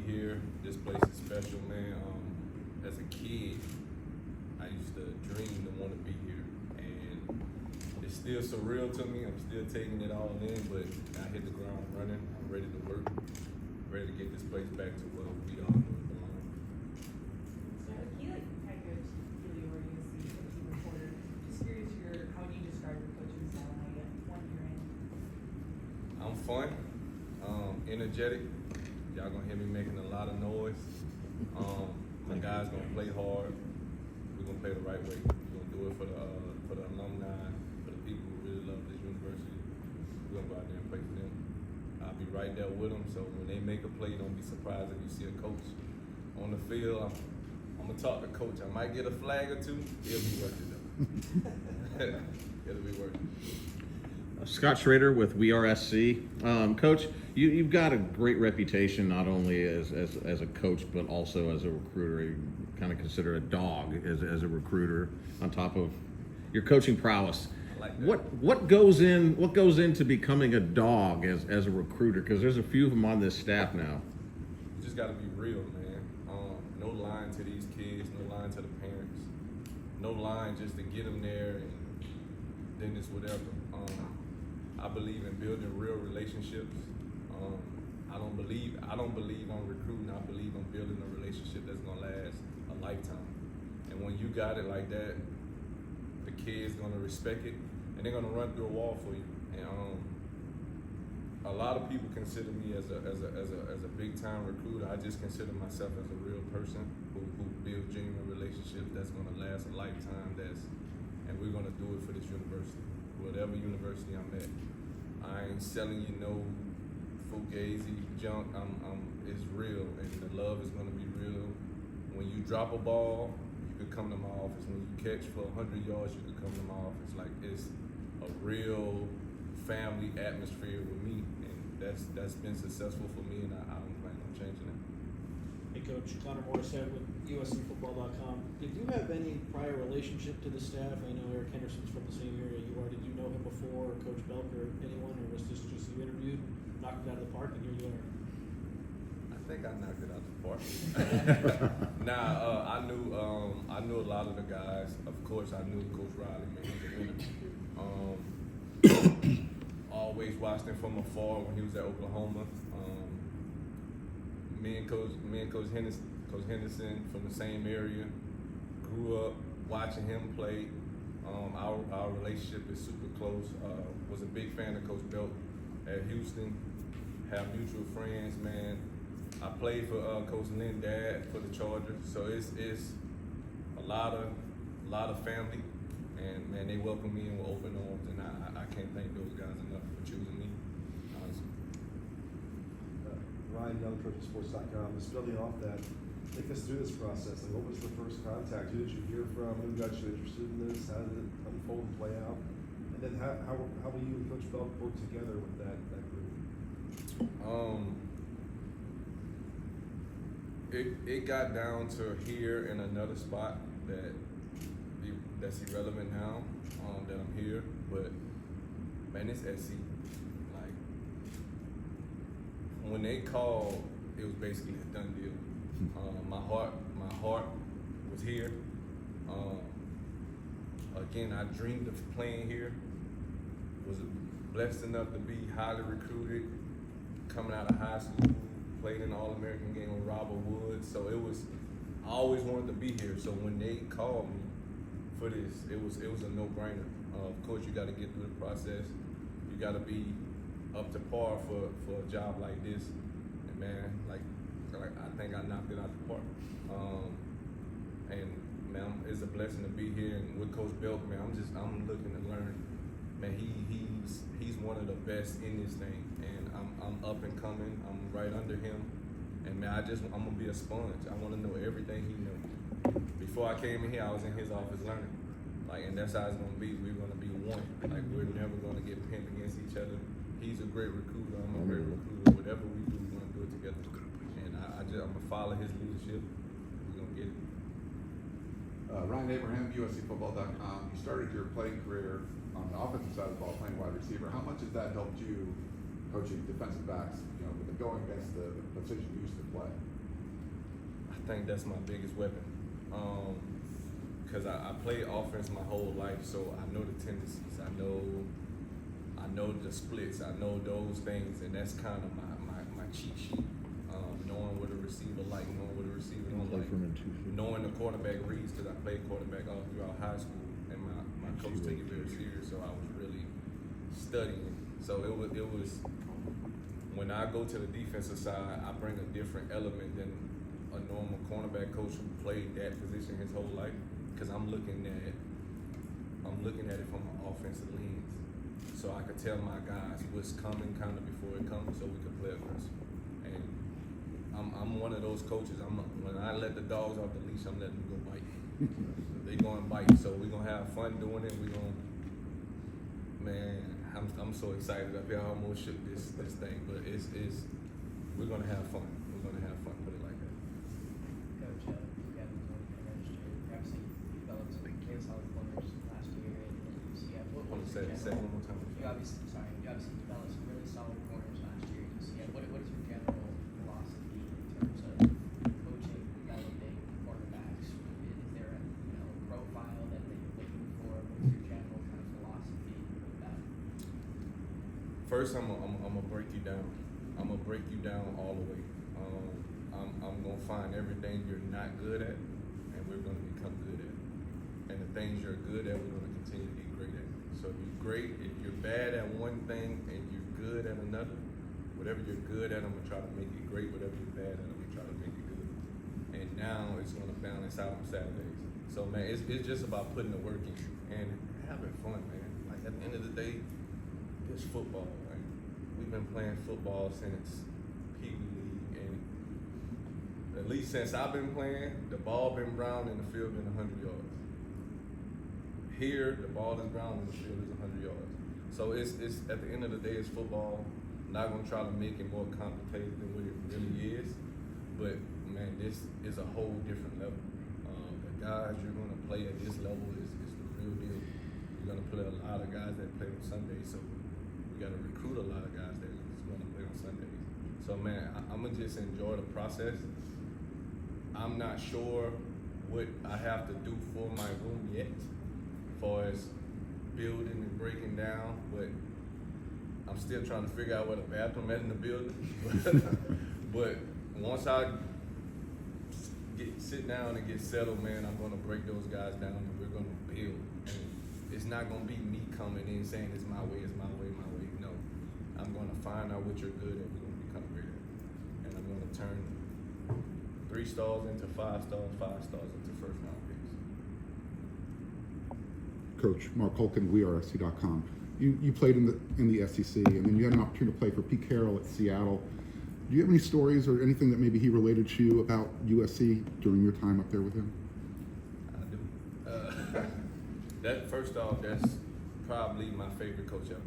here. This place is special, man. As a kid, I used to dream to want to be here, and it's still surreal to me. I'm still taking it all in, but I hit the ground running. I'm ready to work, ready to get this place back to what we all know it belongs. So he kind of really over USC coaching reporter. Just curious, how would you describe your coaching style now you have 1 year in? I'm fun, energetic. Y'all gonna hear me making a lot of noise. My guys gonna play hard. We're gonna play the right way. We're gonna do it for the alumni, for the people who really love this university. We're gonna go out there and play for them. I'll be right there with them. So when they make a play, don't be surprised if you see a coach on the field. I'm gonna talk to coach. I might get a flag or two. It'll be worth it though. It'll be worth it. Scott Schrader with USC. Coach, you've got a great reputation not only as a coach but also as a recruiter. You kind of consider a dog as a recruiter on top of your coaching prowess. I like that. What goes into becoming a dog as a recruiter? Because there's a few of them on this staff now. You just gotta be real, man. No lying to these kids, no lying to the parents, no lying just to get them there and then it's whatever. I believe in building real relationships. I don't believe on recruiting. I believe on building a relationship that's gonna last a lifetime. And when you got it like that, the kid's gonna respect it, and they're gonna run through a wall for you. And a lot of people consider me as a big time recruiter. I just consider myself as a real person who builds genuine relationships that's gonna last a lifetime. And we're gonna do it for this university, whatever university I'm at. I ain't selling you no fugazi junk. It's real, and the love is gonna be real. When you drop a ball, you could come to my office. When you catch for 100 yards, you could come to my office. Like, it's a real family atmosphere with me, and that's been successful for me, and I don't plan on changing it. Hey Coach, Connor Morissette with USCFootball.com. Did you have any prior relationship to the staff? I know Eric Henderson's from the same area you are. Did you know him before, or Coach Belk, or anyone, or was this just you interviewed, knocked it out of the park, and here you are? I think I knocked it out the park. I knew a lot of the guys. Of course, I knew Coach Riley, man. He's a winner. Always watched him from afar when he was at Oklahoma. Me and Coach Henderson from the same area. Grew up watching him play. Our relationship is super close. Was a big fan of Coach Belk at Houston. Have mutual friends, man. I played for Coach Lynn Dad for the Chargers, so it's a lot of family, and man, they welcome me in with open arms, and I can't thank those guys enough for choosing me, honestly. Ryan Young, Sports.com. Just building off that, take us through this process. Like, what was the first contact? Who did you hear from? Who got you interested in this? How did it unfold and play out? And then how will you and Coach Belk work together with that group? It got down to here in another spot that's irrelevant now, that I'm here, but man, it's SC. Like, when they called, it was basically a done deal. My heart was here. Again, I dreamed of playing here. Was blessed enough to be highly recruited, coming out of high school. Played in the All-American game with Robert Woods, so I always wanted to be here. So when they called me for this, it was a no-brainer. Of course, you got to get through the process. You got to be up to par for a job like this. And man, like I think I knocked it out the park. And man, it's a blessing to be here. And with Coach Belk, man, I'm looking to learn. Man, he's one of the best in this thing, and I'm up and coming. I'm right under him, and man, I'm gonna be a sponge. I want to know everything he knows. Before I came in here, I was in his office learning, and that's how it's gonna be. We're gonna be one. We're never gonna get pinned against each other. He's a great recruiter. I'm a great recruiter. Whatever we do, we're gonna do it together. And I'm gonna follow his leadership. We're gonna get it. Ryan Abraham, USCFootball.com. You started your playing career on the offensive side of the ball, playing wide receiver. How much has that helped you coaching defensive backs, with the going against the position you used to play? think that's my biggest weapon. Because I played offense my whole life, so I know the tendencies. I know the splits. I know those things, and that's kind of my cheat sheet. Knowing what a receiver like, knowing what a receiver don't like, knowing the quarterback reads, because I played quarterback all throughout high school, and my coach took it very serious, so I was really studying. So it was when I go to the defensive side, I bring a different element than a normal cornerback coach who played that position his whole life, because I'm looking at it from an offensive lens, so I could tell my guys what's coming kind of before it comes, so we can play aggressive. And I'm one of those coaches. When I let the dogs off the leash, I'm letting them go bite. They go and bite, so we're gonna have fun doing it. I'm so excited up here. I almost shook this thing, but we're gonna have fun. We're gonna have fun. Put it like that. Coach, you guys were registered. Obviously, you developed some very solid corners last year at UCF. Want to say it one more time? You obviously developed some really solid corners last year at UCF. What is your general philosophy in terms of coaching, developing cornerbacks? Is there a profile that you're looking for? What's your general kind of philosophy with that? First, I'm gonna break you down. I'm gonna break you down all the way. I'm gonna find everything you're not good at, and we're gonna become good at it. And the things you're good at, we're gonna continue to be great at. So if you're bad at one thing and you're good at another, whatever you're good at, I'm gonna try to make it great. Whatever you're bad at, I'm gonna try to make it good. And now it's gonna balance out on Saturdays. So man, it's just about putting the work in and having fun, man. Like at the end of the day, it's football, right? We've been playing football since Pee Wee League, and at least since I've been playing, the ball been brown and the field been 100 yards. Here, the ball is brown and the field is 100 yards. So it's at the end of the day, it's football. I'm not gonna try to make it more complicated than what it really is, but man, this is a whole different level. The guys you're gonna play at this level is the real deal. You're gonna play a lot of guys that play on Sundays, so you gotta recruit a lot of guys that is gonna play on Sundays. So man, I'm gonna just enjoy the process. I'm not sure what I have to do for my room yet, as far as building and breaking down, but I'm still trying to figure out where the bathroom is in the building. But once I sit down and get settled, man, I'm gonna break those guys down and we're gonna build. And it's not gonna be me coming in saying it's my way, my way. No, I'm gonna find out what you're good at. We're gonna become great at, and I'm gonna turn 3 stars into 5 stars, 5 stars into first round picks. Coach Mark Holkin, WeAreSC.com. You played in the SEC, and then you had an opportunity to play for Pete Carroll at Seattle. Do you have any stories or anything that maybe he related to you about USC during your time up there with him? I do. That first off, that's probably my favorite coach ever.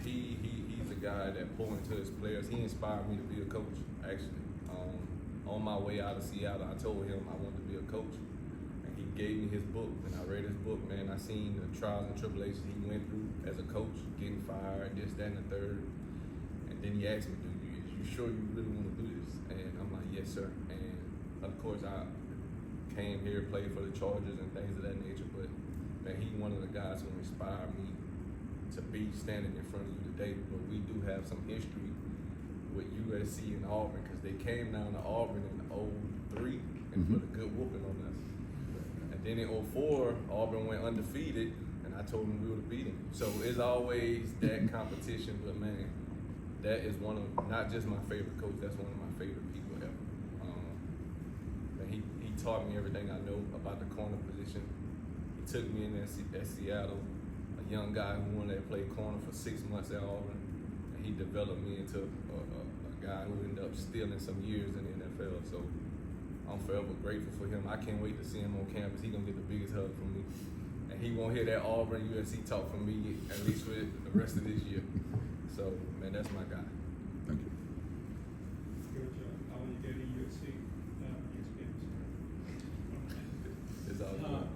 He's a guy that poured into his players. He inspired me to be a coach, actually. On my way out of Seattle, I told him I wanted to be a coach. And he gave me his book, and I read his book, man. I seen the trials and tribulations he went through as a coach, getting fired, this, that, and the third. And then he asked me, you sure you really want to do this? And I'm like, yes, sir. And of course, I came here, played for the Chargers and things of that nature, but man, he's one of the guys who inspired me to be standing in front of you today. But we do have some history with USC and Auburn, because they came down to Auburn in 2003 and put a good whooping on us. And then in 2004, Auburn went undefeated, and I told them we would have beat him. So it's always that competition, but man, that is one of, not just my favorite coach, that's one of my favorite people ever. And he taught me everything I know about the corner position. He took me in at Seattle, a young guy who wanted to play corner for 6 months at Auburn, and he developed me into a guy who ended up stealing some years in the NFL. So I'm forever grateful for him. I can't wait to see him on campus. He's gonna get the biggest hug from me. And he won't hear that Auburn USC talk from me, at least for the rest of this year. So, man, that's my guy. Thank you. Coach, how are you getting USC experience? It's all good.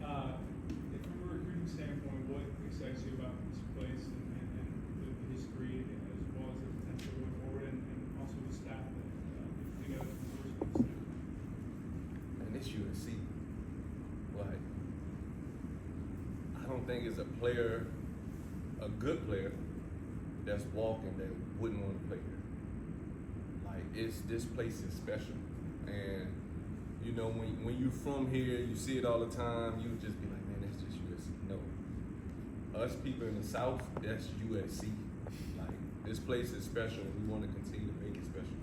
From a recruiting standpoint, what excites you about this place and the history, as well as the potential going forward, and also the staff that think it's a player, a good player, that's walking that wouldn't want to play here. Like this place is special, and you know when you from here, you see it all the time. You would just be like, man, that's just USC. No, us people in the South, that's USC. Like this place is special, and we want to continue to make it special.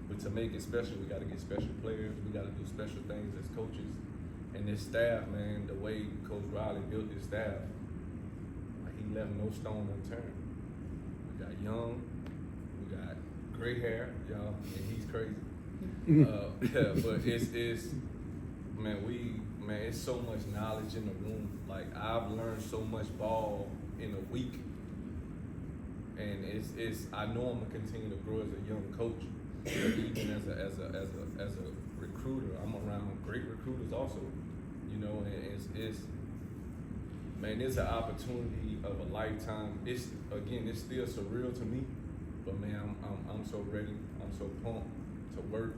But to make it special, we got to get special players. We got to do special things as coaches. And this staff, man, the way Coach Riley built this staff, like he left no stone unturned. We got young, we got gray hair, y'all, and he's crazy. Yeah, but it's it's so much knowledge in the room. Like I've learned so much ball in a week, and it's I know I'm gonna continue to grow as a young coach, even as a recruiter. I'm around great recruiters also, you know, and it's an opportunity of a lifetime. It's still surreal to me, but man, I'm so ready. I'm so pumped to work,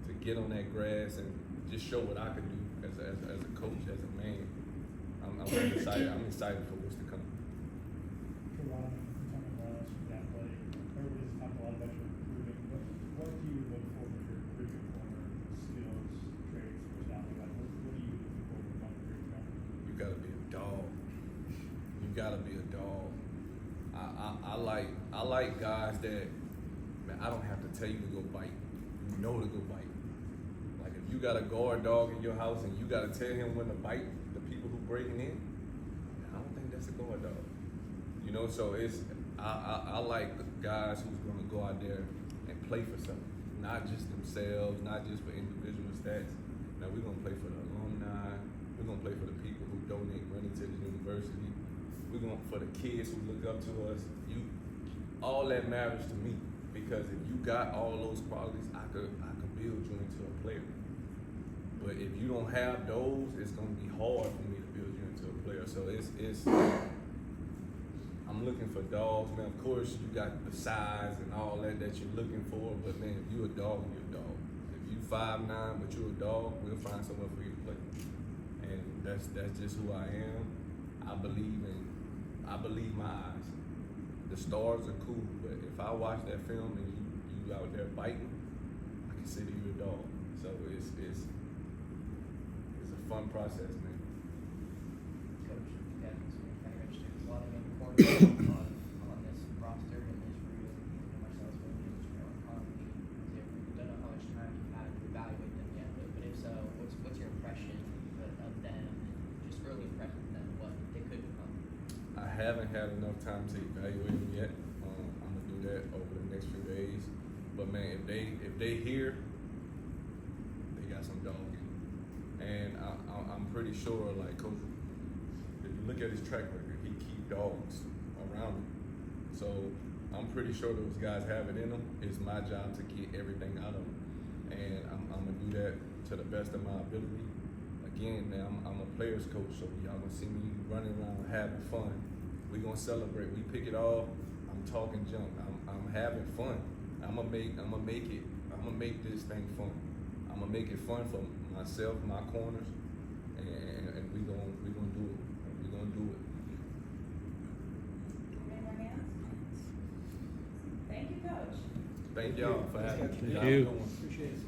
to get on that grass and just show what I can do as a coach, as a man. I'm excited. I'm excited for what's to come. TROVON, something else that play. Everybody's talked a lot about your recruiting, but what do you look for with your recruiting corner? Skills, traits, personality? Like, what are you looking for from one recruiting guy? You gotta be a dog. You gotta be a dog. I like guys that, man, I don't have to tell you to go bite. You know to go bite. Like if you got a guard dog in your house and you gotta tell him when to bite the people who breaking in, I don't think that's a guard dog. You know, so I like the guys who's gonna go out there and play for something. Not just themselves, not just for individual stats. Now we're gonna play for the alumni, we're gonna play for the people who donate money to the university, we're gonna for the kids who look up to us. All that matters to me, because if you got all those qualities, I could build you into a player. But if you don't have those, it's gonna be hard for me to build you into a player. So it's I'm looking for dogs, man. Of course, you got the size and all that you're looking for, but man, if you're a dog, you're a dog. If you 5'9", but you're a dog, we'll find somewhere for you to play. And that's just who I am. I believe my eyes. The stars are cool, but if I watch that film and you out there biting, I consider you a dog. So it's a fun process, man. Coach, you got some kind of registered a lot of young cornerbacks on this roster, and there's Real, Marcellus Williams, Trevor Conley. Don't know how much time you've had to evaluate them yet, but if so, what's your impression of them, and just really impressed with them, what they could become? I haven't had enough time to evaluate them yet. I'm gonna do that over the next few days. But man, if they here, they got some dog in them. And I'm pretty sure, like Coach, if you look at his track record, he keep dogs around him. So I'm pretty sure those guys have it in them. It's my job to get everything out of them, and I'm gonna do that to the best of my ability. Again, man, I'm a player's coach, so y'all gonna see me running around having fun. We gonna celebrate. We pick it off. I'm talking junk. I'm having fun. I'm gonna make this thing fun. I'm gonna make it fun for myself, my corners, and we gonna do it. We gonna do it. Any more hands? Thank you, Coach. Thank y'all for having me. Thank Y'all you. doing- Appreciate it.